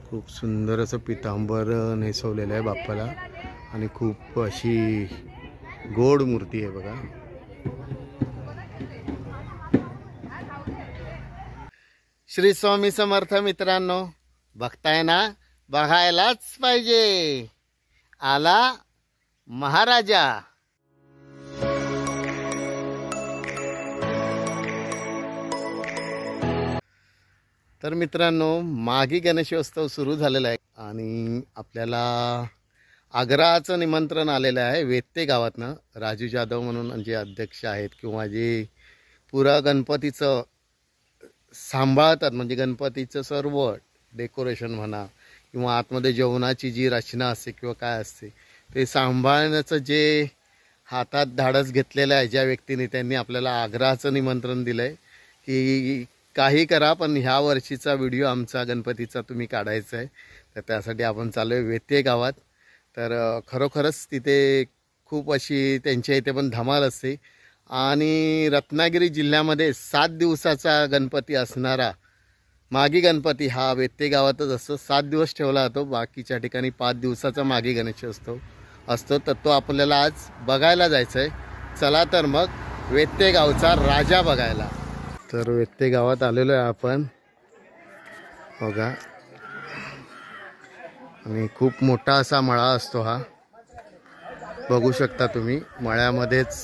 खूप सुंदर असं पितांबर नेसवलेलं आहे बाप्पाला आणि खूप अशी गोड मूर्ती आहे बघा। श्री स्वामी समर्थ मित्रांनो, बघताय ना, बघायलाच पाहिजे, आला महाराजा। तर मित्रांनो, माघी गणेशोत्सव सुरू झालेला आहे आणि आपल्याला आग्राचं निमंत्रण आलेलं आहे वेत्ते गावातनं। राजू जाधव म्हणून जे अध्यक्ष आहेत किंवा जे पुरा गणपतीचं सांभाळतात, म्हणजे गणपतीचं सर्व डेकोरेशन म्हणा किंवा आतमध्ये जेवणाची जी रचना असते किंवा काय असते ते सांभाळण्याचं जे हातात धाडस घेतलेलं आहे ज्या व्यक्तीने, त्यांनी आपल्याला आग्राचं निमंत्रण दिलं आहे की काही करा पण ह्या वर्षीचा व्हिडिओ आमचा गणपतीचा तुम्ही काढायचा आहे। तर त्यासाठी आपण चालू आहे वेत्ते गावात। तर खरोखरच तिथे खूप अशी त्यांच्या इथे पण धमाल असते आणि रत्नागिरी जिल्ह्यामध्ये 7 दिवसाचा गणपती असणारा माघी गणपती हा वेत्ते गावातच असतो। 7 दिवस ठेवला जातो, बाकीच्या ठिकाणी 5 दिवसाचा माघी गणेशोत्सव असतो। तर तो आपल्याला आज बघायला जायचं आहे। चला तर मग वेत्ते गावचा राजा बघायला। तर वेत्ते गावात आलेलो आहे आपण बघा, आणि खूप मोठा असा मळा असतो हा, बघू शकता तुम्ही। मळ्यामध्येच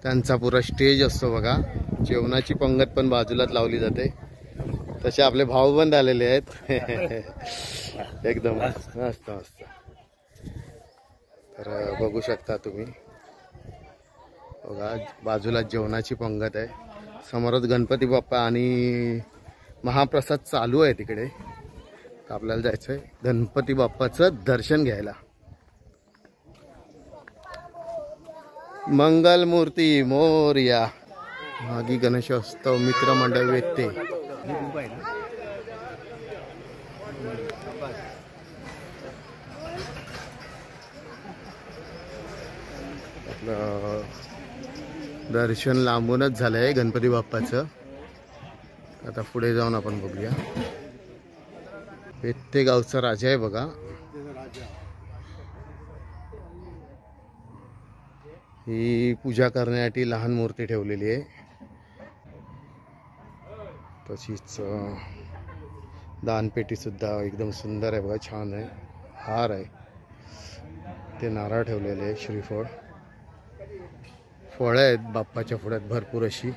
त्यांचा पुरा स्टेज असतो बघा, जेवणाची पंगत पण बाजूलाच लावली जाते। तसे आपले भाऊबंद आलेले आहेत एकदम मस्त मस्त। तर बघू शकता तुम्ही बघा, बाजूला जेवणाची पंगत आहे, समोरच गणपती बाप्पा आणि महाप्रसाद चालू आहे तिकडे। तर आपल्याला जायचं आहे गणपती बाप्पाचं दर्शन घ्यायला। मंगल मूर्ती मोरया। माघी गणेशोत्सव मित्रमंडळ वेत्ते। आपलं दर्शन लांबूनच झालंय गणपती बाप्पाचं। आता पुढे जाऊन आपण बघूया। वेत्ते गावचा राजा आहे बघा, ही पूजा करण्यासाठी लहान मूर्ती ठेवलेली आहे। तशीच दानपेटी सुद्धा एकदम सुंदर आहे बघा, छान आहे। हार आहे, ते नारळ ठेवलेले आहे, श्रीफळ, फळं आहेत बाप्पाच्या पुढ्यात भरपूर अशी।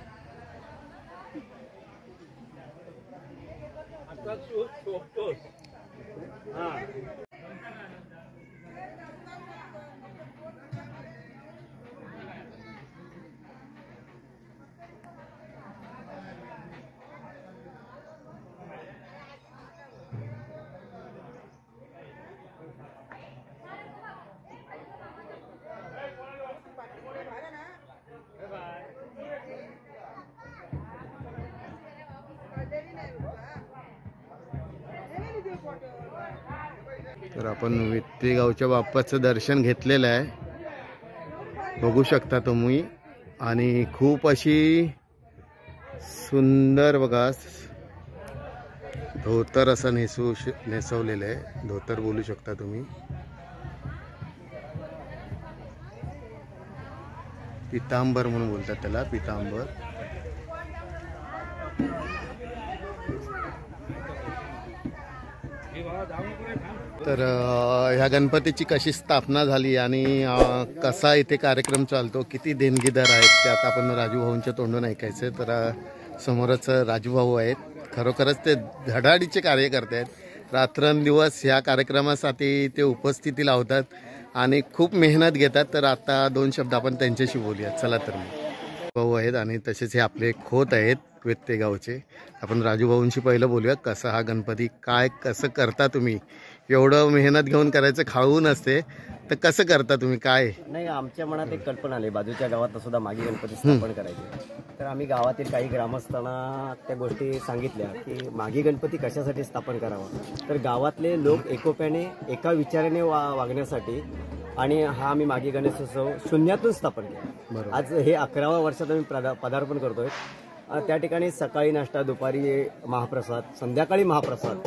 तर आपण वेत्ते गावच्या बाप्पाचं दर्शन घेतलेलं आहे, बघू शकता तुम्ही। आणि खूप अशी सुंदर बघा, धोतर असं नेसवलेलं आहे, धोतर बोलू शकता तुम्ही। पितांबर म्हणून बोलतात त्याला, पितांबर। तर ह्या गणपतीची कशी स्थापना झाली आणि कसा इथे कार्यक्रम चालतो, किती देणगीदार आहेत ते आता आपण राजू भाऊंच्या तोंडून ऐकायचं। तर समोरच राजू भाऊ आहेत, खरोखरच ते धडाडीचे कार्यकर्ते आहेत। रात्रंदिवस ह्या कार्यक्रमासाठी ते उपस्थिती लावतात आणि खूप मेहनत घेतात। तर आता 2 शब्द आपण त्यांच्याशी बोलूया, चला तर मग। भाऊ आहेत आणि तसेच हे आपले खोत आहेत वेत्ते गावचे। आपण राजू भाऊंशी पहिलं बोलूया, कसा हा गणपती, काय कसं करता तुम्ही? एवढं मेहनत घेऊन करायचं, खाऊ नसते तर कसं करता तुम्ही, काय? नाही, आमच्या मनात एक कल्पना आली, बाजूच्या गावात सुद्धा माघी गणपती स्थापन करायचे। तर आम्ही गावातील काही ग्रामस्थांना त्या गोष्टी सांगितल्या की माघी गणपती कशासाठी स्थापन करावा। तर गावातले लोक एकोप्याने एका विचाराने वागण्यासाठी आणि हा आम्ही मागी गणेशोत्सव शून्यातून स्थापन केला. बरोबर. आज हे 11व्या वर्षात आम्ही पदार्पण करतोय. त्या ठिकाणी सकाळी नाश्ता, दुपारी महाप्रसाद, संध्याकाळी महाप्रसाद.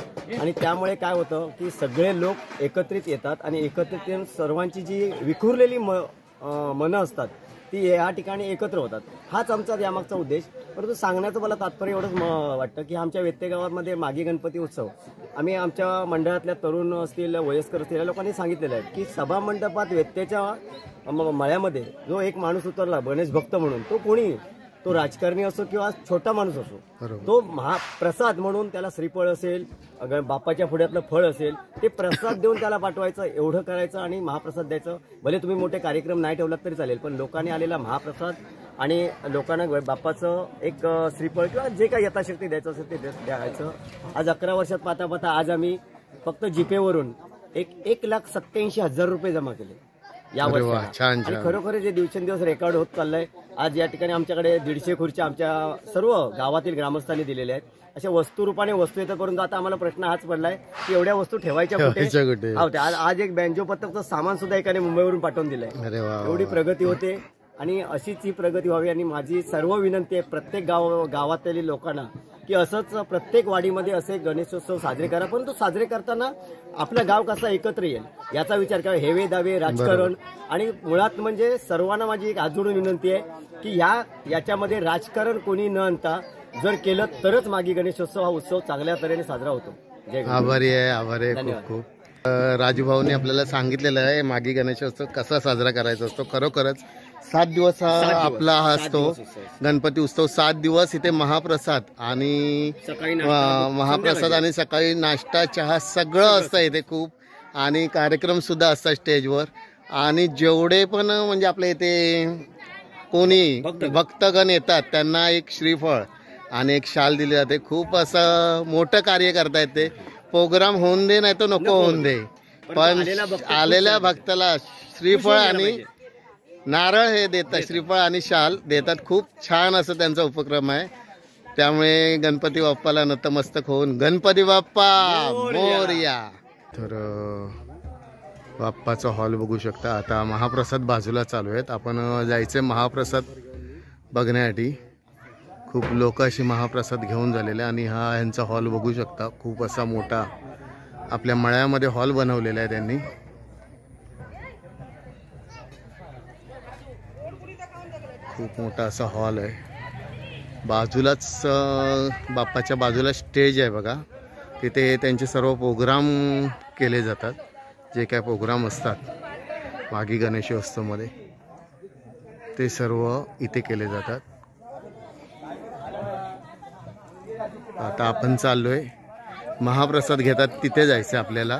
आणि त्यामुळे काय होतं की सगळे लोक एकत्रित येतात आणि एकत्रित येऊन सर्वांची जी विखुरलेली मनं असतात ती या ठिकाणी एकत्र होतात. हाच आमचा यामागचा उद्देश. परंतु सांगण्याचं मला तात्पर्य एवढंच वाटतं की आमच्या वेत्ते गावामध्ये मागी गणपती उत्सव आम्ही आमच्या मंडळातल्या तरुण असतील, वयस्कर असतील या लोकांनी सांगितलेलं आहे की सभा मंडपात वेत्तेच्या मळ्यामध्ये जो एक माणूस उतरला गणेश भक्त म्हणून, तो कोणी, तो राजकारणी असो किंवा छोटा माणूस असो, तो महाप्रसाद म्हणून त्याला श्रीफळ असेल, बाप्पाच्या पुढ्यातलं फळ असेल, ते प्रसाद देऊन त्याला पाठवायचं, एवढं करायचं आणि महाप्रसाद द्यायचं. भले तुम्ही मोठे कार्यक्रम नाही ठेवलात तरी चालेल, पण लोकांनी आलेला महाप्रसाद आणि लोकांना बाप्पाचं एक श्रीफळ किंवा जे काही यथाशक्ती द्यायचं असेल ते द्यायचं. आज 11 वर्षात पाहता पाहता आज आम्ही फक्त जीपेवरून 1,87,000 रुपये जमा केले या वर्षी. आणि खरोखर जे दिवसेंदिवस रेकॉर्ड होत चाललंय. आज या ठिकाणी आमच्याकडे 150 खुर्च्या आमच्या सर्व गावातील ग्रामस्थांनी दिलेल्या आहेत. अशा वस्तू रूपाने वस्तू येतं, परंतु आता आम्हाला प्रश्न हाच पडलाय की एवढ्या वस्तू ठेवायच्या कुठे. आज एक बँजो पथकचं सामान सुद्धा एकाने मुंबईवरून पाठवून दिलंय. एवढी प्रगती होते आणि अशीच ही प्रगती व्हावी. आणि माझी सर्व विनंती आहे प्रत्येक गावातील लोकांना की असंच प्रत्येक वाडीमध्ये असे गणेशोत्सव साजरे करा, परंतु साजरे करताना आपलं गाव कसं एकत्र येईल याचा विचार करा. हेवे दावे राजकारण आणि मुळात म्हणजे सर्वांना माझी एक हात जोडून विनंती आहे की याच्यामध्ये राजकारण कोणी न आणता जर केलं तरच मागी गणेशोत्सव हा उत्सव चांगल्या तऱ्हेने साजरा होतो. आभारी आहे खूप खूप. राजूभाऊनी आपल्याला सांगितलेलं आहे मागी गणेशोत्सव कसा साजरा करायचा असतो. खरोखरच 7 दिवस आपला हा असतो गणपती उत्सव. 7 दिवस इथे महाप्रसाद आणि सकाळी नाश्ता, चहा सगळं असतं इथे खूप. आणि कार्यक्रम सुद्धा असतात स्टेजवर. आणि जेवढे पण म्हणजे आपल्या इथे कोणी भक्तगण येतात त्यांना एक श्रीफळ आणि एक शाल दिली जाते. खूप असं मोठं कार्य करतायत ते. प्रोग्राम होऊन दे नाही तर नको होऊन दे, पण आलेल्या भक्ताला श्रीफळ आणि नारळ हे देतात. श्रीफळ आणि शाल देतात. खूप छान असं त्यांचा उपक्रम आहे. त्यामुळे गणपती बाप्पाला नतमस्तक होऊन गणपती बाप्पा मोरया. तर बाप्पाचा हॉल बघू शकता. आता महाप्रसाद बाजूला चालू आहेत. आपण जायचे महाप्रसाद बघण्यासाठी. खूप लोक अशी महाप्रसाद घेऊन झालेले. आणि हा यांचा हॉल बघू शकता. खूप असा मोठा आपल्या मळ्यामध्ये हॉल बनवलेला आहे त्यांनी. खूप मोठा असा हॉल आहे. बाजूलाच बाप्पाच्या बाजूला स्टेज आहे बघा. तिथे त्यांचे सर्व प्रोग्राम केले जातात. जे काय प्रोग्राम असतात मागी गणेशोत्सवमध्ये ते सर्व इथे केले जातात. आता आपण चाललोय महाप्रसाद घेतात तिथे जायचं आपल्याला.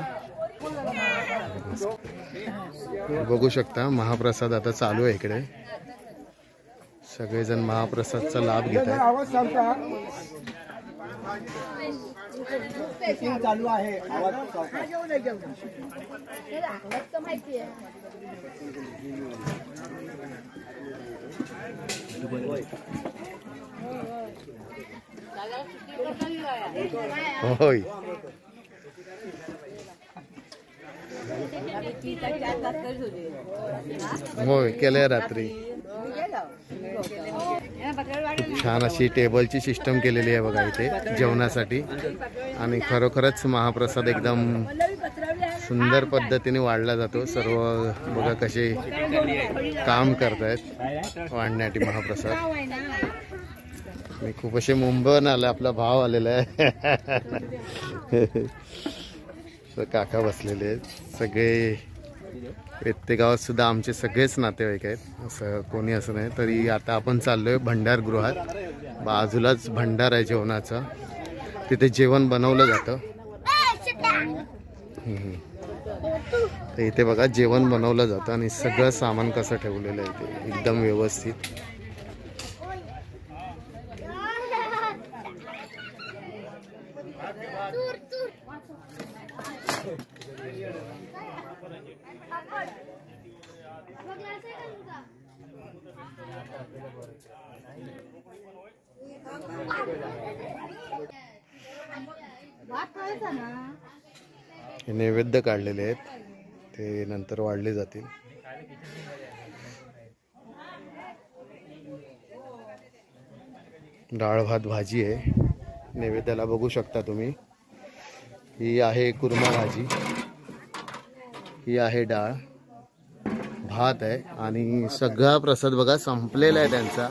बघू शकता महाप्रसाद आता चालू आहे इकडे. सगळेजण महाप्रसादचा लाभ घेत आहेत. चालू आहे. होय होय केलंय रात्री. खूप छान अशी टेबलची सिस्टम केलेली आहे बघा इथे जेवणासाठी. आणि खरोखरच महाप्रसाद एकदम सुंदर पद्धतीने वाढला जातो. सर्व बघा कसे काम करतायत वाढण्यासाठी महाप्रसाद. मी खूप असे मुंबईहून आले. आपला भाव आलेला आहे. काका बसलेले आहेत. सगळे वेत्ते गावात सुद्धा आमचे सगळेच नातेवाईक आहेत. असं कोणी असं नाही. तरी आता आपण चाललोय भंडारगृहात. बाजूलाच भंडार आहे जेवणाचा. तिथे जेवण बनवलं जातं. तर इथे बघा जेवण बनवलं जातं आणि सगळं सामान कसं ठेवलेलं आहे ते एकदम व्यवस्थित. हे नैवेद्य काढलेले आहेत ते नंतर वाढले जातील. डाळ भात भाजी आहे नैवेद्याला, बघू शकता तुम्ही. ही आहे कुर्मा भाजी, ही आहे डाळ भात आहे आणि सगळा प्रसाद बघा संपलेला आहे त्यांचा.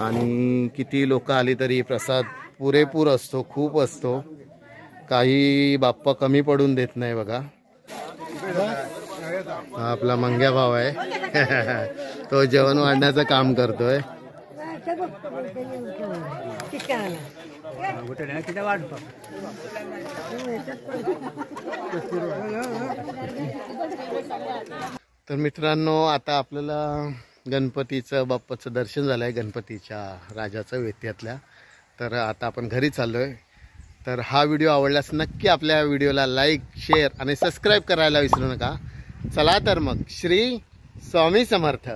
आणि किती लोक आली तरी प्रसाद पुरेपूर असतो, खूप असतो. काही बाप्पा कमी पडून देत नाही बघा. हा आपला मंग्या भाव आहे तो जेवण वाढण्याचं काम करतोय. तर मित्रांनो, आता आपल्याला गणपतीचं बाप्पाचं दर्शन झालं आहे, गणपतीच्या राजाचं वेत्यातल्या. तर आता आपण घरी चाललोय. तर हा व्हिडिओ आवडल्यास नक्की आपल्या व्हिडिओला लाईक, शेअर आणि सबस्क्राईब करायला विसरू नका. चला तर मग, श्री स्वामी समर्थ.